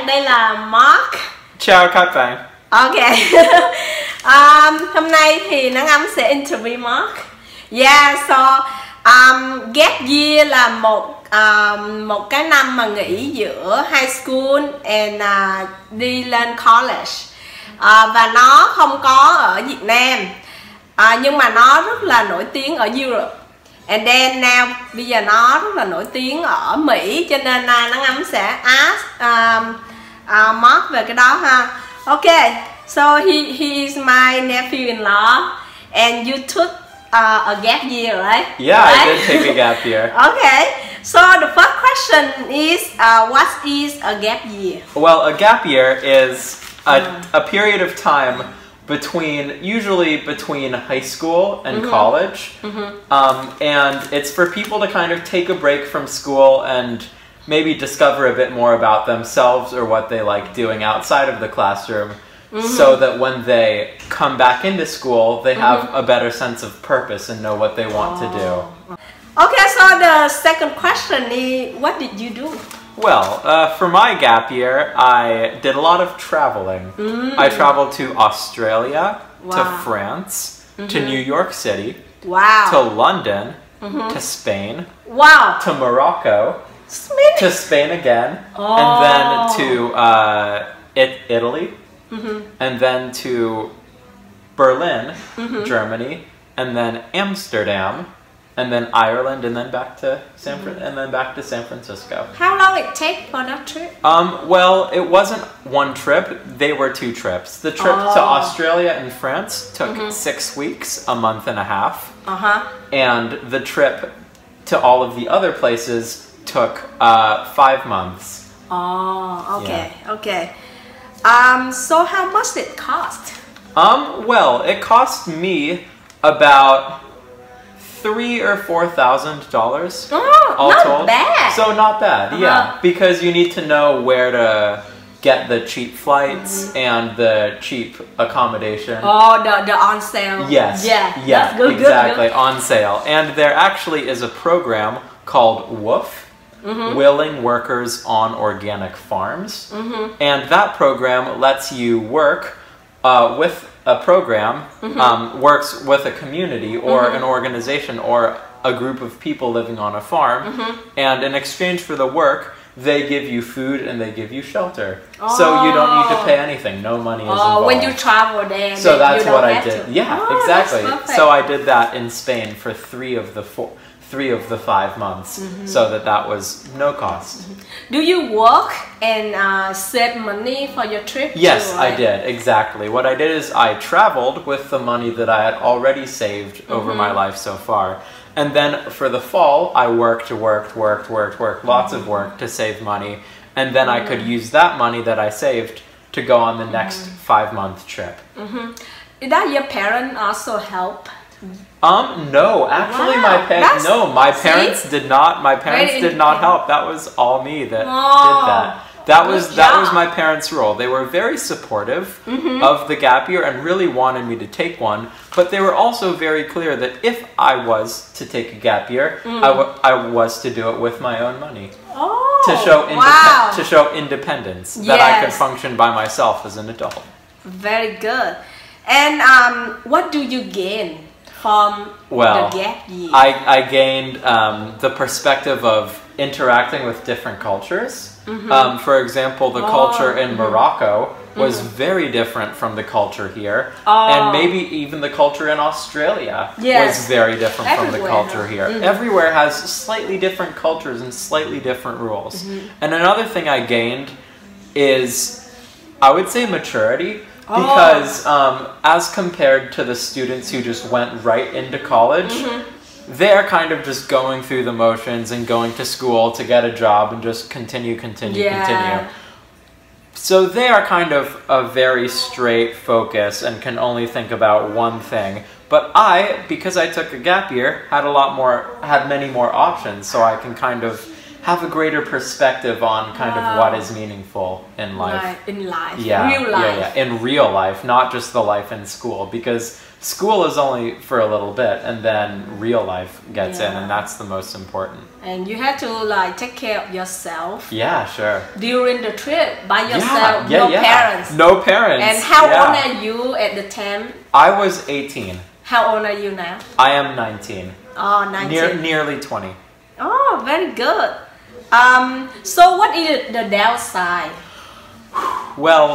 bạn, đây là Mark. Chào các bạn. Ok. Hôm nay thì Nắng Ấm sẽ interview Mark. Yeah, so gap year là một cái năm mà nghỉ giữa high school and đi lên college. Và nó không có ở Việt Nam, nhưng mà nó rất là nổi tiếng ở Europe. And then now bây giờ nó rất là nổi tiếng ở Mỹ, cho nên Nắng Ấm sẽ ask Mark về cái đó ha. Okay, so he is my nephew-in-law, and you took a gap year, right? Yeah, right? I did take a gap year. Okay, so the first question is, what is a gap year? Well, a gap year is a period of time usually between high school and college, and it's for people to kind of take a break from school and maybe discover a bit more about themselves or what they like doing outside of the classroom, so that when they come back into school, they have a better sense of purpose and know what they want to do. Okay, so the second question is, what did you do? Well, for my gap year, I did a lot of traveling. I traveled to Australia, to France, to New York City, to London, to Spain, to Morocco, to Spain again, and then to Italy, and then to Berlin, Germany, and then Amsterdam, and then Ireland, and then back to San Francisco. How long it take for that trip? Well, it wasn't one trip. They were two trips. The trip to Australia and France took 6 weeks, a month and a half. And the trip to all of the other places took 5 months. Oh, okay, okay. So how much it cost? Well, it cost me about $3,000 or $4,000 all not told. Bad. So not bad, yeah. Because you need to know where to get the cheap flights and the cheap accommodation. Oh, the on sale. Yes. Yeah. Yeah. Good, exactly. Good. On sale. And there actually is a program called WOOF, Willing Workers on Organic Farms, and that program lets you work with a program, works with a community or an organization or a group of people living on a farm, and in exchange for the work, they give you food and they give you shelter. So you don't need to pay anything, no money is involved. When you travel there, so that's you what don't I have did. to. Yeah, exactly. So I did that in Spain for 3 of the 5 months, so that was no cost. Do you work and save money for your trip? Yes, too, I right? did, exactly. What I did is I traveled with the money that I had already saved over my life so far. And then for the fall, I worked, lots of work to save money. And then I could use that money that I saved to go on the next 5-month trip. Did your parents also help? No, actually my parents did not. My parents did not help. That was all me that did that. That was my parents' role. They were very supportive of the gap year and really wanted me to take one, but they were also very clear that if I was to take a gap year, I was to do it with my own money. To show independence, that I could function by myself as an adult. Very good. And what do you gain from the gap year? I gained the perspective of interacting with different cultures. For example, the culture in Morocco was very different from the culture here, and maybe even the culture in Australia was very different from the culture here. Everywhere has slightly different cultures and slightly different rules. And another thing I gained is, I would say, maturity. Because as compared to the students who just went right into college, they're kind of just going through the motions and going to school to get a job and just continue. So they are kind of a very straight focus and can only think about one thing. But I, because I took a gap year, had many more options, so I can kind of have a greater perspective on kind of what is meaningful in life. In life, real life. Yeah, in real life, not just the life in school. Because school is only for a little bit, and then real life gets in, Yeah. and that's the most important. And you have to like take care of yourself. Yeah, sure. During the trip by Yeah, yourself, yeah, no yeah. parents. No parents. And how yeah. old are you at the time? I was 18. How old are you now? I am 19. Oh, 19. Nearly 20. Oh, very good. So what is the downside? Well,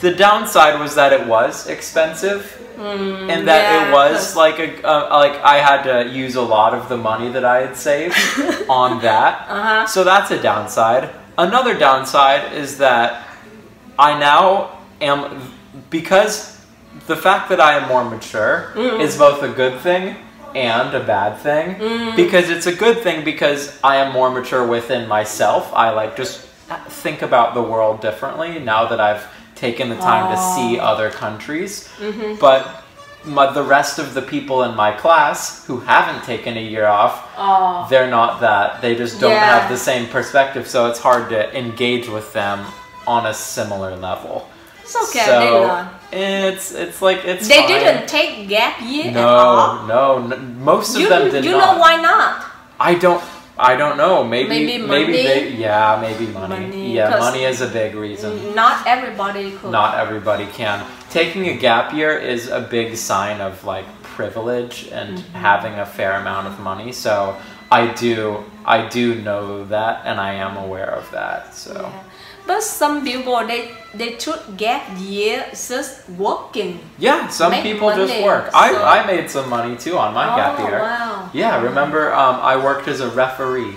the downside was that it was expensive, and that yeah, it was like like I had to use a lot of the money that I had saved on that. So that's a downside. Another downside is that I now am, because the fact that I am more mature is both a good thing and a bad thing. Because it's a good thing because I am more mature within myself. I like just think about the world differently now that I've taken the time to see other countries. But the rest of the people in my class who haven't taken a year off, they're not that. They just don't have the same perspective, so it's hard to engage with them on a similar level. It's okay, so they learn. It's like it's They fine. didn't take gap year at all? No, most of them did not. You know why not? I don't know. Maybe money? maybe money. Money, Yeah, money is a big reason. Not everybody could. Not everybody can. Taking a gap year is a big sign of like privilege and having a fair amount of money. So I do know that, and I am aware of that. So. Yeah. But some people they took gap year just working. Yeah, some Make people money, just work. so- I made some money too on my gap year. Wow. Yeah, remember I worked as a referee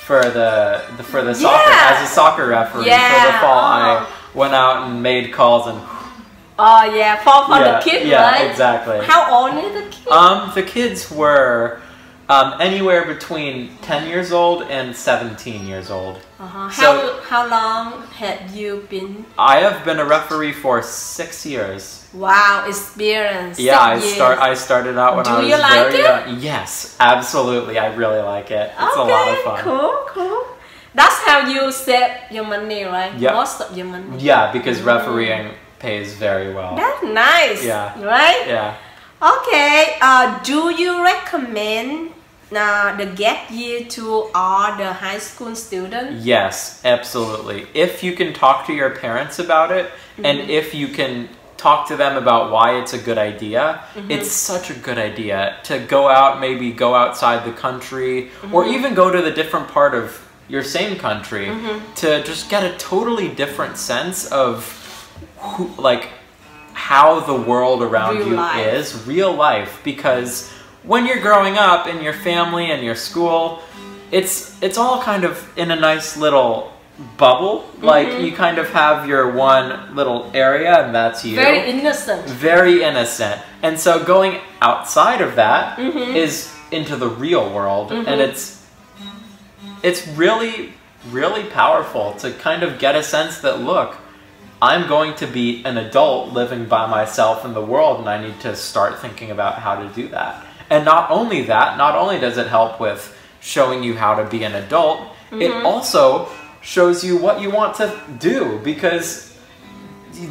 for the soccer as a soccer referee for the fall. I went out and made calls and Oh yeah, for the kids, yeah, right? exactly. How old is the kid? The kids were anywhere between 10 years old and 17 years old. So how long have you been? I have been a referee for 6 years. Wow, experience. Yeah, 6 years. I started out when I was Do you like very it? young. Yes, absolutely. I really like it. It's a lot of fun. Cool. That's how you save your money, right? Yep. Most of your money. Yeah, because refereeing pays very well. That's nice. Yeah. Right? Yeah. Okay. Do you recommend the gap year to all the high school students? Yes, absolutely. If you can talk to your parents about it, and if you can talk to them about why it's a good idea, it's such a good idea to go out, maybe go outside the country, or even go to the different part of your same country to just get a totally different sense of how the world around Real you life. is, real life, because when you're growing up in your family and your school, it's all kind of in a nice little bubble. Like you kind of have your one little area and that's you. Very innocent. Very innocent. And so going outside of that is into the real world, and it's really, really powerful to kind of get a sense that, look, I'm going to be an adult living by myself in the world, and I need to start thinking about how to do that. And not only that, not only does it help with showing you how to be an adult, it also shows you what you want to do, because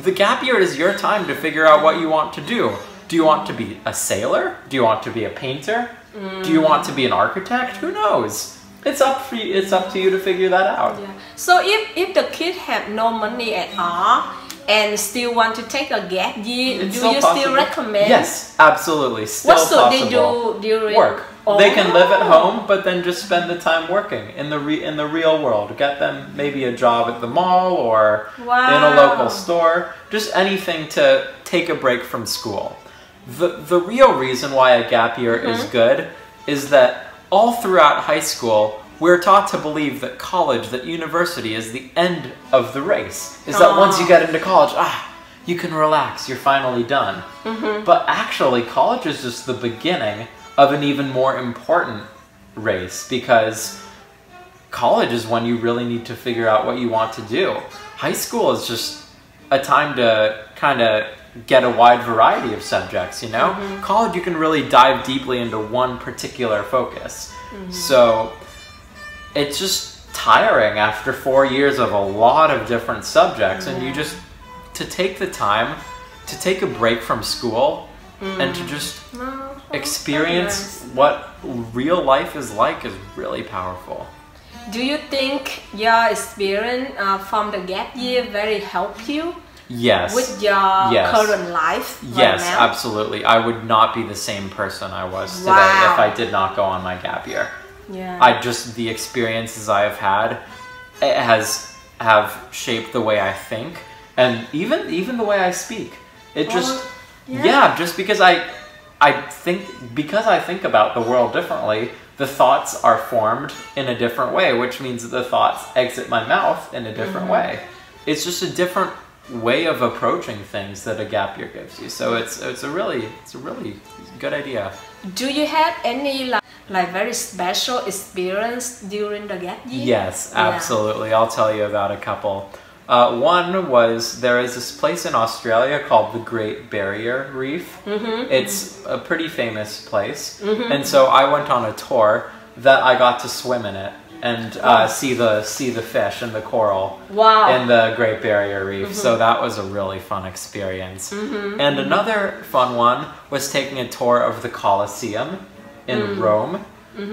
the gap year is your time to figure out what you want to do. Do you want to be a sailor? Do you want to be a painter? Do you want to be an architect? Who knows? It's up for you. It's up to you to figure that out. Yeah. So if the kid have no money at all and still want to take a gap year, It's do still you possible. still recommend? Yes, absolutely. Still What should they possible. do during Work. They can live at Oh. home, but then just spend the time working in the real world. Get them maybe a job at the mall or in a local store. Just anything to take a break from school. The real reason why a gap year is good is that all throughout high school, we're taught to believe that college, that university is the end of the race. Is that once you get into college, you can relax, you're finally done. But actually, college is just the beginning of an even more important race, because college is when you really need to figure out what you want to do. High school is just a time to kind of get a wide variety of subjects, you know? College, you can really dive deeply into one particular focus. So it's just tiring after 4 years of a lot of different subjects, and you just, to take the time to take a break from school and to just experience what real life is like is really powerful. Do you think your experience from the gap year very help you? Yes. With your current life right now? Absolutely. I would not be the same person I was today if I did not go on my gap year. Yeah. The experiences I have had have shaped the way I think, and even the way I speak. It just just because I think about the world differently, the thoughts are formed in a different way, which means that the thoughts exit my mouth in a different way. It's just a different way of approaching things that a gap year gives you. So it's a really good idea. Do you have any like very special experience during the gap year? Yes, absolutely. I'll tell you about a couple. One was, there is this place in Australia called the Great Barrier Reef. It's a pretty famous place. And so I went on a tour that I got to swim in it and see the fish and the coral in the Great Barrier Reef. So that was a really fun experience. And another fun one was taking a tour of the Colosseum in Rome,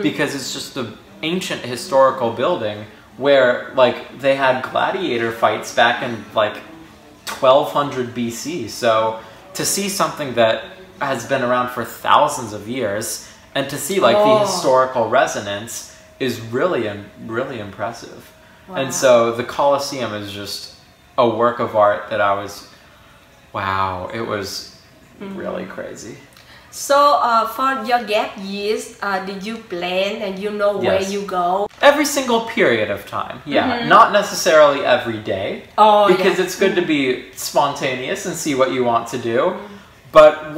because it's just an ancient historical building where they had gladiator fights back in 1200 BC. So to see something that has been around for thousands of years and to see the historical resonance is really impressive. And so the Colosseum is just a work of art that it was really crazy. So for your gap years, did you plan and you know where you go? Every single period of time, not necessarily every day, because it's good to be spontaneous and see what you want to do. But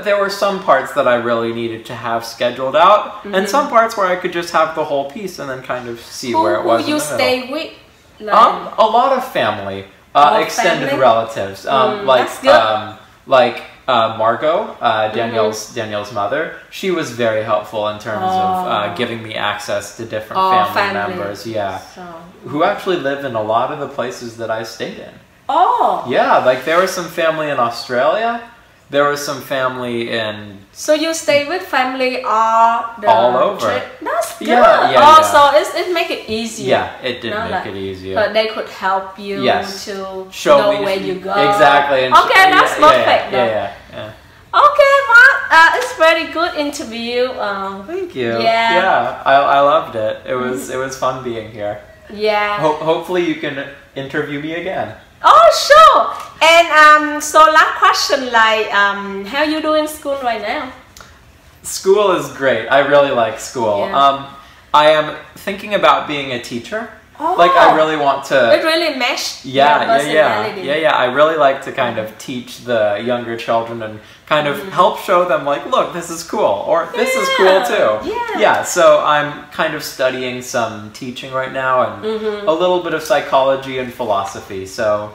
there were some parts that I really needed to have scheduled out, and some parts where I could just have the whole piece and then kind of see where it was. Who you stay with? A lot of family, extended relatives, Margot, Danielle's mother. She was very helpful in terms of giving me access to different family members. Who actually live in a lot of the places that I stayed in. There was some family in Australia. There was some family in... So you stay with family all over. Trip? That's good. So it make it easier. Yeah, it did make it easier. But they could help you to show know where you go. Exactly. And okay, that's perfect. Yeah. Okay, Mark. It's very good interview. Thank you. Yeah. I loved it. It was fun being here. Yeah. Hopefully you can interview me again. Oh, sure. And so last question, how you doing in school right now? School is great. I really like school. I am thinking about being a teacher. I really want to... It really meshed your personality. Yeah. I really like to kind of teach the younger children and kind of help show them look, this is cool, or this is cool too. So I'm kind of studying some teaching right now and a little bit of psychology and philosophy. So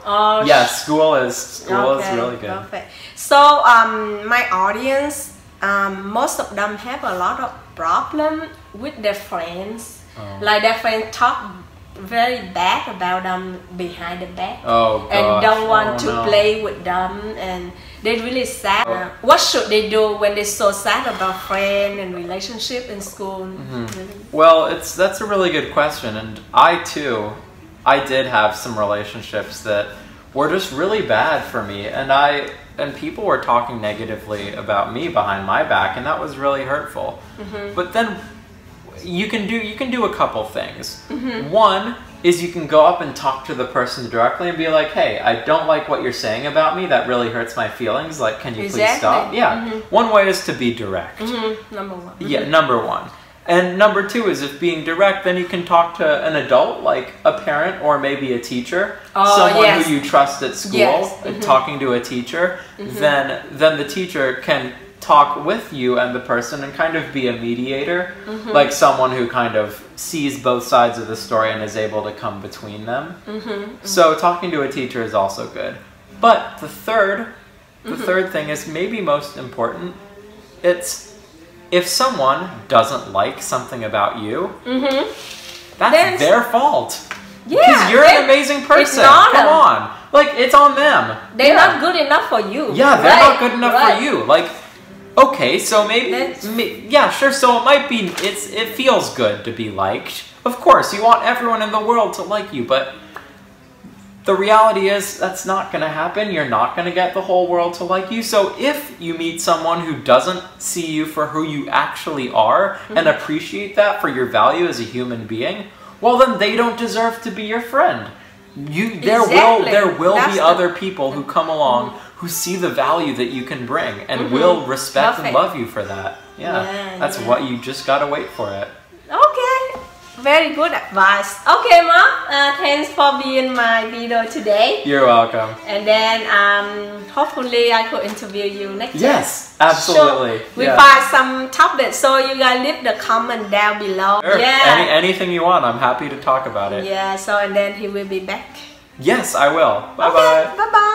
school is really good. Perfect. So my audience, most of them have a lot of problem with their friends. Their friends talk very bad about them behind the back and don't want to play with them, and they're really sad. What should they do when they're so sad about friends and relationship in school? Well, that's a really good question, and I did have some relationships that were just really bad for me, and people were talking negatively about me behind my back, and that was really hurtful. But then you can do a couple things. One is you can go up and talk to the person directly and be like, hey, I don't like what you're saying about me. That really hurts my feelings. Can you please stop? One way is to be direct. Number one. Number one. And number two is, if being direct, then you can talk to an adult, like a parent or maybe a teacher, someone who you trust at school, talking to a teacher. Then the teacher can talk with you and the person and kind of be a mediator, like someone who kind of sees both sides of the story and is able to come between them. So talking to a teacher is also good. But the third thing is maybe most important. It's if someone doesn't like something about you, that's their fault. Because you're an amazing person. Come on. It's on them. They're not good enough for you. Yeah, they're not good enough for you. Okay, so yeah, sure. So it might be, it feels good to be liked. Of course, you want everyone in the world to like you, but the reality is that's not going to happen. You're not going to get the whole world to like you. So if you meet someone who doesn't see you for who you actually are and appreciate that for your value as a human being, well, then they don't deserve to be your friend. There will be other people who come along who see the value that you can bring and will respect and love you for that. That's what you just gotta wait for it. Okay, very good advice. Okay, Mom, thanks for being my video today. You're welcome. And then hopefully I could interview you next time. Yes, absolutely. So we find some topics, so you guys leave the comment down below. Sure. Anything you want, I'm happy to talk about it. Yeah, so and then he will be back. Yes, I will. Bye-bye. Okay, bye-bye.